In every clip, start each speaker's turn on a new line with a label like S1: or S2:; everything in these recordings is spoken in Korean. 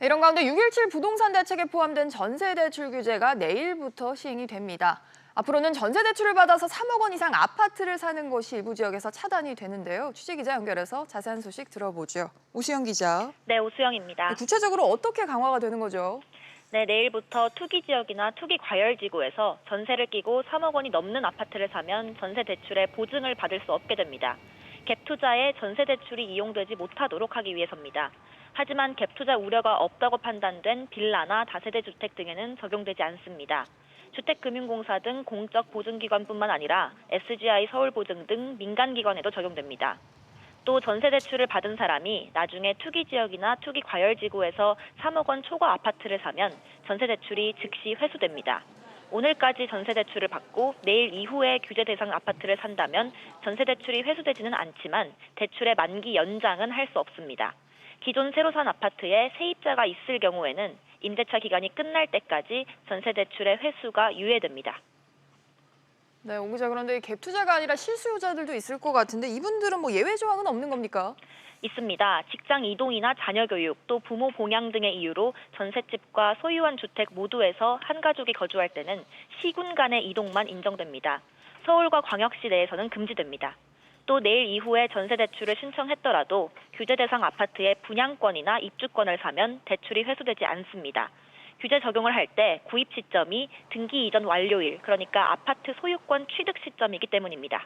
S1: 이런 가운데 6.17 부동산 대책에 포함된 전세대출 규제가 내일부터 시행이 됩니다. 앞으로는 전세대출을 받아서 3억 원 이상 아파트를 사는 것이 일부 지역에서 차단이 되는데요. 취재기자 연결해서 자세한 소식 들어보죠. 오수영 기자.
S2: 네, 오수영입니다.
S1: 구체적으로 어떻게 강화가 되는 거죠?
S2: 네, 내일부터 투기 지역이나 투기 과열 지구에서 전세를 끼고 3억 원이 넘는 아파트를 사면 전세 대출의 보증을 받을 수 없게 됩니다. 갭 투자에 전세 대출이 이용되지 못하도록 하기 위해서입니다. 하지만 갭 투자 우려가 없다고 판단된 빌라나 다세대 주택 등에는 적용되지 않습니다. 주택금융공사 등 공적 보증기관뿐만 아니라 SGI 서울보증 등 민간기관에도 적용됩니다. 또 전세대출을 받은 사람이 나중에 투기 지역이나 투기 과열 지구에서 3억 원 초과 아파트를 사면 전세대출이 즉시 회수됩니다. 오늘까지 전세대출을 받고 내일 이후에 규제 대상 아파트를 산다면 전세대출이 회수되지는 않지만 대출의 만기 연장은 할 수 없습니다. 기존 새로 산 아파트에 세입자가 있을 경우에는 임대차 기간이 끝날 때까지 전세대출의 회수가 유예됩니다.
S1: 네, 오 기자, 그런데 갭 투자가 아니라 실수요자들도 있을 것 같은데 이분들은 예외 조항은 없는 겁니까?
S2: 있습니다. 직장 이동이나 자녀 교육, 또 부모 봉양 등의 이유로 전셋집과 소유한 주택 모두에서 한 가족이 거주할 때는 시군 간의 이동만 인정됩니다. 서울과 광역시 내에서는 금지됩니다. 또 내일 이후에 전세대출을 신청했더라도 규제 대상 아파트의 분양권이나 입주권을 사면 대출이 회수되지 않습니다. 규제 적용을 할 때 구입 시점이 등기 이전 완료일, 그러니까 아파트 소유권 취득 시점이기 때문입니다.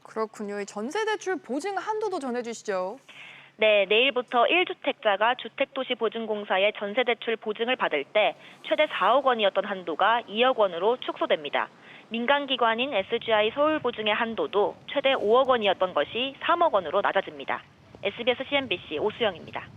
S1: 그렇군요. 이 전세대출 보증 한도도 전해주시죠.
S2: 네, 내일부터 1주택자가 주택도시보증공사의 전세대출 보증을 받을 때 최대 4억 원이었던 한도가 2억 원으로 축소됩니다. 민간기관인 SGI 서울보증의 한도도 최대 5억 원이었던 것이 3억 원으로 낮아집니다. SBS CNBC 오수영입니다.